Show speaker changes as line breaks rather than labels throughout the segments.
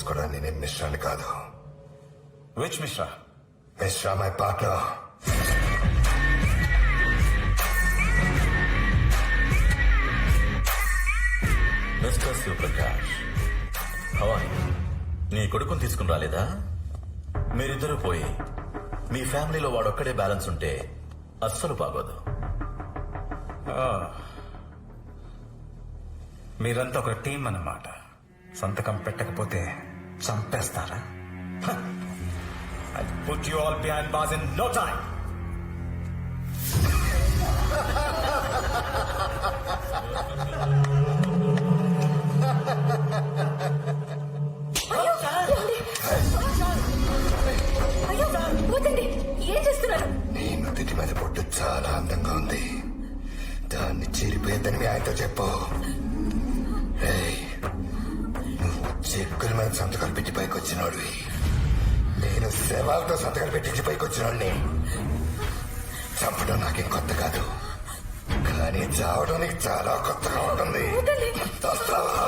తీసుకోవడానికి నేను మిశ్రాని కాదు.
Which Mishra?
Mishra my partner.
Mister Shivprakash, Hawaii, నీ కొడుకుని తీసుకుని రాలేదా? మీరిద్దరూ పోయి మీ ఫ్యామిలీలో వాడొక్కడే బ్యాలెన్స్ ఉంటే అస్సలు బాగోదు.
మీరంతా ఒక టీం అన్నమాట. సంతకం పెట్టకపోతే చంపేస్తారా?
I put you all behind bars in no time.
ఏం చేస్తున్నారు?
నీ నుదుటి మీద పొట్టు చాలా అందంగా ఉంది. దాన్ని చీరిపోయేద్దని మీ ఆయనతో చెప్పు. రేయ్, నువ్వు చెక్కుల మీద సంతకాలు పెట్టి పైకి వచ్చినోడివి. నేను శవాలతో సంతకాలు పెట్టించి పైకి వచ్చినోడిని. చంపడం నాకేం కొత్త కాదు, కానీ చావడం నీకు చాలా కొత్తగా ఉంటుంది. వస్తావా?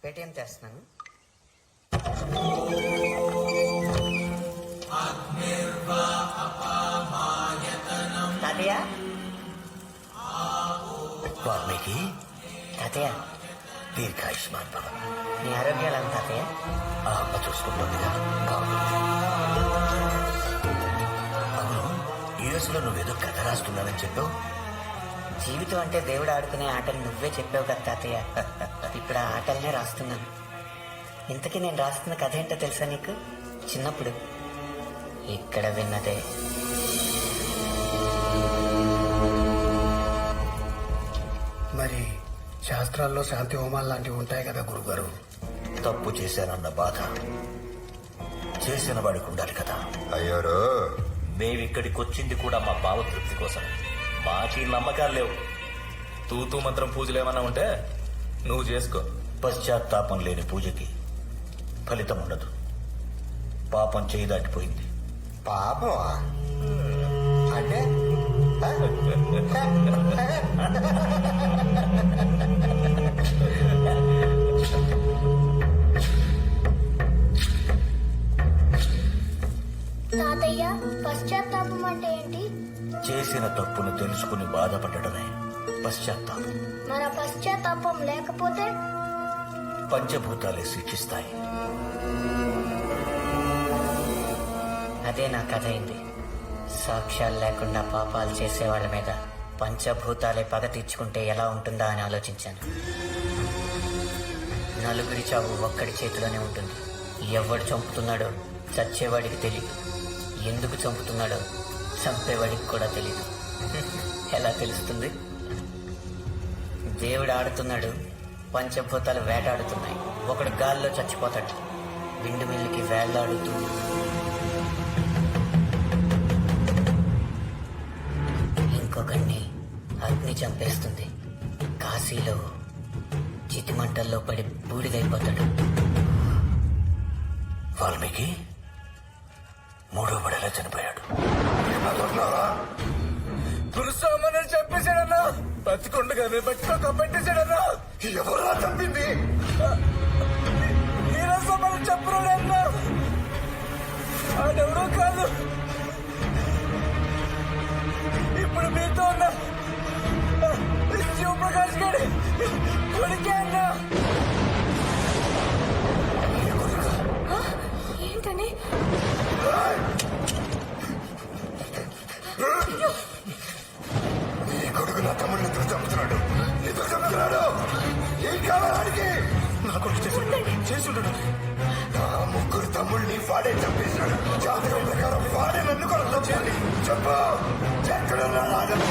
పేటిఎం చేస్తున్నాను. తాతయ్య,
వాల్మీకి,
తాతయ్య,
దీర్ఘాయుష్మాన్ భవ.
నీ ఆరోగ్యాలు అంత తాతయ్య?
ఆ అమ్మ చూసుకుంటుందిగా. అవును, యుఎస్ లో నువ్వేదో కథ రాస్తున్నానని చెప్పావు.
జీవితం అంటే దేవుడు ఆడుకునే ఆటలు నువ్వే చెప్పావు కదా తాతయ్య. ఇప్పుడు ఆ ఆటలనే రాస్తున్నాను. ఇంతకీ నేను రాస్తున్న కథ ఏంటో తెలుసా నీకు? చిన్నప్పుడు ఇక్కడ విన్నదే.
మరి శాస్త్రాల్లో శాంతి హోమాలు లాంటివి ఉంటాయి కదా గురుగారు. తప్పు చేశానన్న బాధ చేసిన వాడికి ఉండాలి కదా.
అయ్యోరు, మేమిక్కడికి వచ్చింది కూడా మా భావతృప్తి కోసం. మాకి నమ్మకాలు లేవు. తూతూ మంత్రం పూజలు ఏమన్నా ఉంటే నువ్వు చేసుకో.
పశ్చాత్తాపం లేని పూజకి ఫలితం ఉండదు. పాపం చేయి దాటిపోయింది.
పాపం అంటే
తాతయ్య, పశ్చాత్తాపం అంటే ఏంటి?
చేసిన తప్పును తెలుసుకుని బాధపడటమే పశ్చాత్తాపం.
మన పశ్చాత్తాపం లేకపోతే
పంచభూతాలే శిక్షిస్తాయి.
అదే నా కథ అయింది. సాక్ష్యాలు లేకుండా పాపాలు చేసేవాళ్ల మీద పంచభూతాలే పగ తీర్చుకుంటే ఎలా ఉంటుందా అని ఆలోచించాను. నలుగురి చావు ఒక్కడి చేతిలోనే ఉంటుంది. ఎవడు చంపుతున్నాడో చచ్చేవాడికి తెలియదు. ఎందుకు చంపుతున్నాడో చంపేవాడికి కూడా తెలియదు. ఎలా తెలుస్తుంది? దేవుడు ఆడుతున్నాడు, పంచభూతాలు వేటాడుతున్నాయి. ఒకడు గాల్లో చచ్చిపోతాడు, విండు మిల్లుకి వేళ్లాడుతూ. ఇంకొకడిని అగ్ని చంపేస్తుంది. కాశీలో చితిమంటల్లో పడి బూడిదైపోతాడు.
వాల్మీకి మూడో పడేలా చనిపోయాడు.
పురుషోమని చెప్పేశాడన్నా. బతికుండగానే బట్టిలో కప్పెట్టేశాడన్నా.
ఎవరా చంపింది?
నీరసమని చెప్పరుడన్నా. ఆడెవరో కాదు, ఇప్పుడు మీతో ఉన్న శివప్రకాష్ గారి కొడుకే అన్నా.
ఏంటని?
నీ కొడుకు నా తమ్ముడిని ఎందుకు చంపుతున్నాడు? ఎందుకు చంపుతున్నాడు? ఏం కావాలానికి?
నా కొడుకు చేసుంటాడు.
నా ముగ్గురు తమ్ముడిని వాడే చంపేశాడు. జాతకం ప్రకారం వాడే నన్ను కూడా చంపాలి. చెప్పు, ఎక్కడున్నా రాగం?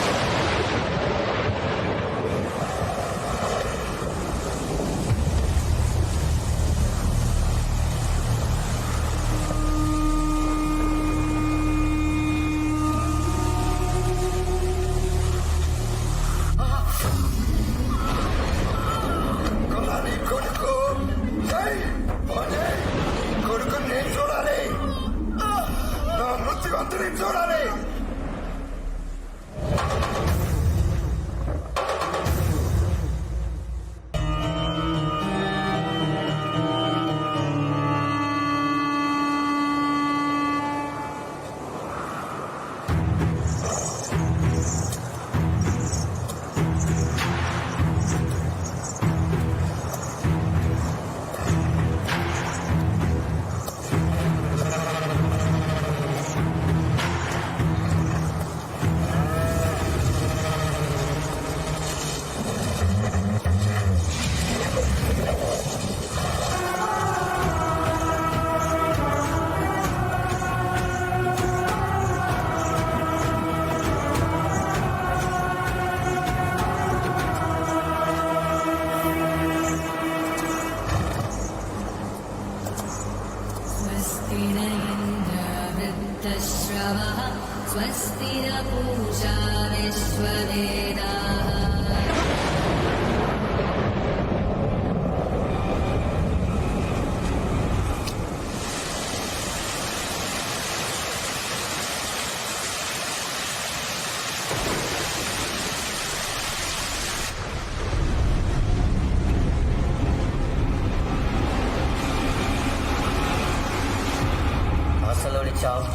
చూడాలి.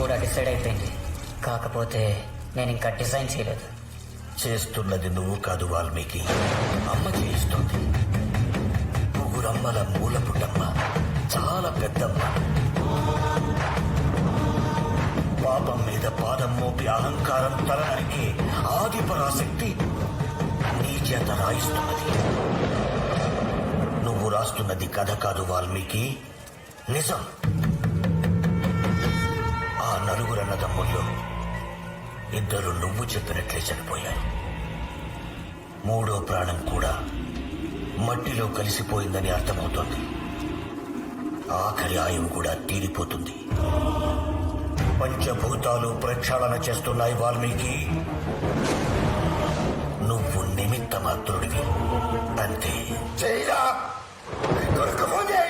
కూడా డిసైడ్ అయిపోయింది. కాకపోతే నేను ఇంకా డిజైన్ చేయలేదు.
చేస్తున్నది నువ్వు కాదు వాల్మీకి, అమ్మ చేయిస్తుంది. ముగ్గురమ్మల మూల పుట్టమ్మ చాలా పెద్దమ్మ. పాపం మీద పాదం మోపి అహంకారం తరనరికి ఆదిపరాశక్తి నీ చేత రాయిస్తున్నది. నువ్వు రాస్తున్నది కథ కాదు వాల్మీకి, నిజం. ఆ నలుగురు అన్నదమ్ముల్లో ఇద్దరు నువ్వు చెప్పినట్లే చనిపోయారు. మూడో ప్రాణం కూడా మట్టిలో కలిసిపోయిందని అర్థమవుతోంది. ఆఖరి ఆయువు కూడా తీరిపోతుంది. పంచభూతాలు ప్రక్షాళన చేస్తున్నాయి వాల్మీకి. నువ్వు నిమిత్త మాత్రుడివి అంతే. చేయరా దొరకపోతే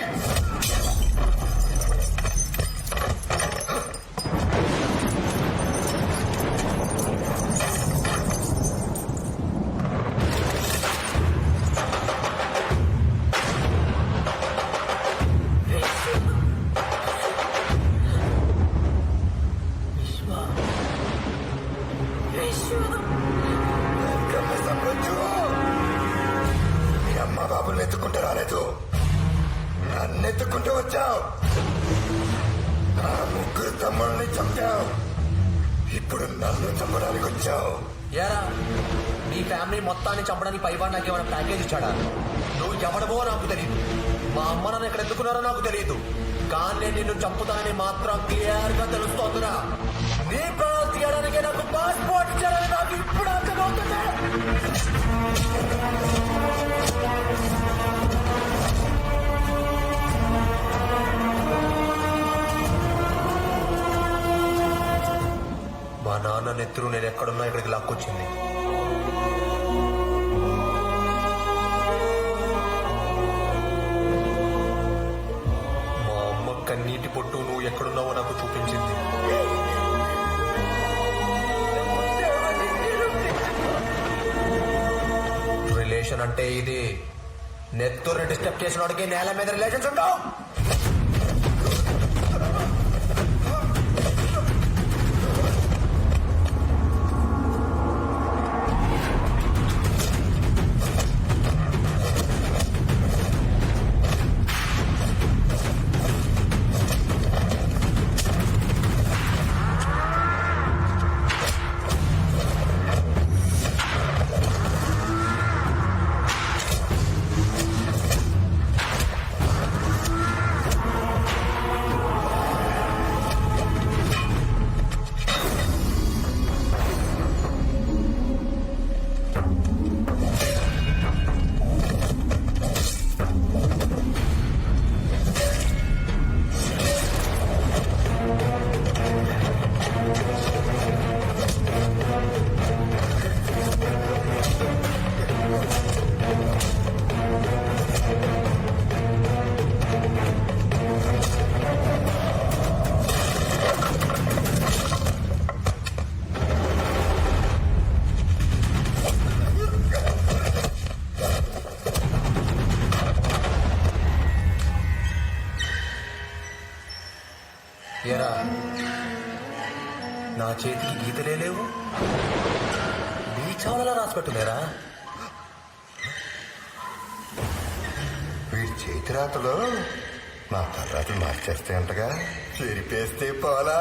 అమ్మ బాబుని ఎత్తుకుంటూ రాలేదు, నన్ను ఎత్తుకుంటూ వచ్చావు. నా ముగ్గురు తమ్ముళ్ళని చంపావు, ఇప్పుడు నన్ను చంపడానికి వచ్చావు.
ఏరా నీ ఫ్యామిలీ మొత్తాన్ని చంపడానికి పైవాడు నాకు ఏమైనా ప్యాకేజ్ ఇచ్చాడా? నువ్వు ఎవడమో నాకు తెలియదు, మా అమ్మ నన్ను ఎక్కడ ఎత్తుకున్నారో నాకు తెలియదు, కానీ నేను నిన్ను చంపుతానని మాత్రం క్లియర్ గా తెలుస్తోందిరా. నీ ప్రాణాలు తీయడానికి నాకు పాస్పోర్ట్ ఇచ్చారని నాకు ఇప్పుడు అర్థమవుతుంది. మా నాన్న నెత్తురు నేను ఎక్కడున్నా ఇక్కడికి లాక్కొచ్చింది. మా అమ్మ కన్నీటి పొట్టు నువ్వు ఎక్కడున్నావో నాకు చూపించింది. రిలేషన్ అంటే ఇది. నెత్తురు డిస్టర్బ్ చేసిన వాడికి నేల మీద రిలేషన్స్ ఉండవు. ఏరా నా చేతికి గీతలే లేవు, నీ చావలా రాసిపెట్టులేరా?
వీడి చేతిరాతలో నా తర్రాకి మార్చేస్తే అంటగా చెరిపేస్తే పోలా.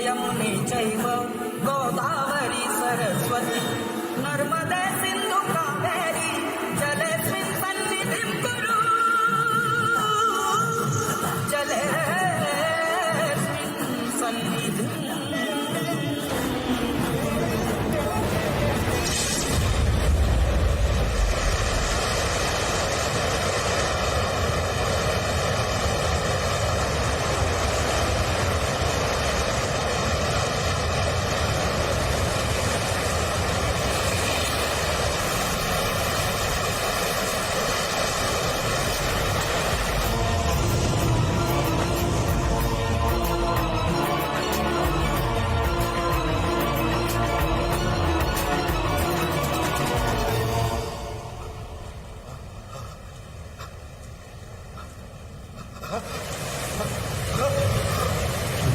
యమునే చైవ గోదావరి సరస్వతి నర్మదే సింధు కావేరి జలేస్మిన్ సన్నిధిం కురు జలేస్మిన్ సన్నిధిం.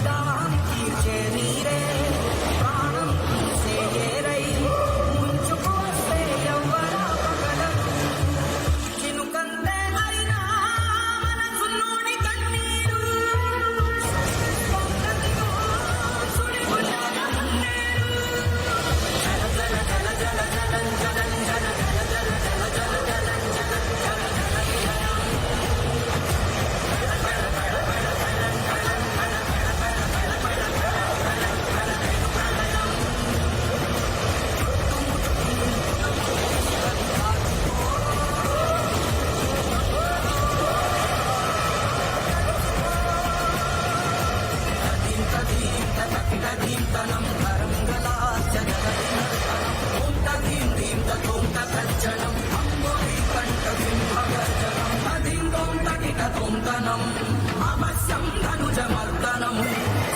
దాహం తీర్చే నీరే ప్రాణం తీసే ఏరై ముంచుకు వస్తే ఎవ్వరా పగలరు చినుకంతే అయినా మనసులోని కన్నీరు పొంగదిగో సుడిగుండాల మున్నేరు. జల జల జల జల జలం జలం జల జల జల జల జల జలం జల జల ధీంతనం తరంగలాస్య జలదినర్తనం ఓంట ధీం ధీం తోంట కజ్జనం అంబోధి కంఠ సింహగర్జనం అధీం తోంట కిట తోంతనం అవశ్యం ధనుజమర్దనం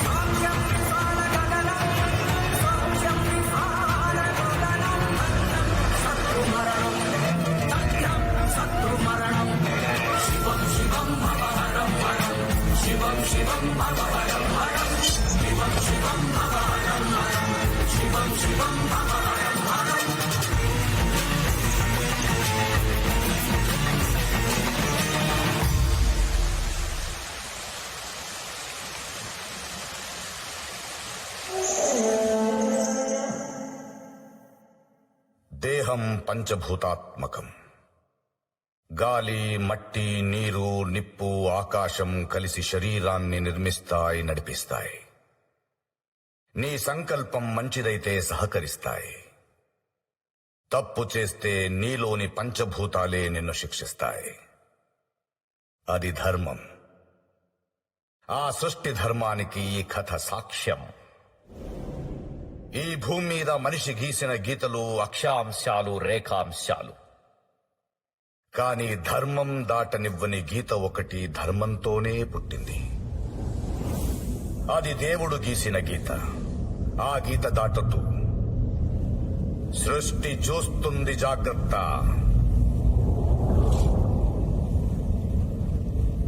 సాక్ష్యం విశాల గగనం సాక్ష్యం విశాల గగనం అన్నం శత్రుమరణం తథ్యం శత్రుమరణం శివం శివం అపహరం హరం శివం శివం అపహరం హరం శివం శివం అపహరం హరం శివం శివం అపహరం హరం.
దేహం పంచభూతాత్మకం. గాలి, మట్టి, నీరు, నిప్పు, ఆకాశం కలిసి శరీరాన్ని నిర్మిస్తాయి, నడిపిస్తాయి. నీ సంకల్పం మంచిదైతే సహకరిస్తాయి. తప్పు చేస్తే నీలోని పంచభూతాలే నిన్ను శిక్షిస్తాయి. అది ధర్మం. ఆ సృష్టి ధర్మానికి ఈ కథ సాక్ష్యం. ఈ భూమి మీద మనిషి గీసిన గీతలు
అక్షాంశాలు, రేఖాంశాలు.
కాని ధర్మం దాటనివ్వని గీత ఒకటి ధర్మంతోనే పుట్టింది. అది దేవుడు గీసిన గీత. ఆ గీత దాటొద్దు. సృష్టి చూస్తుంది, జాగ్రత్త.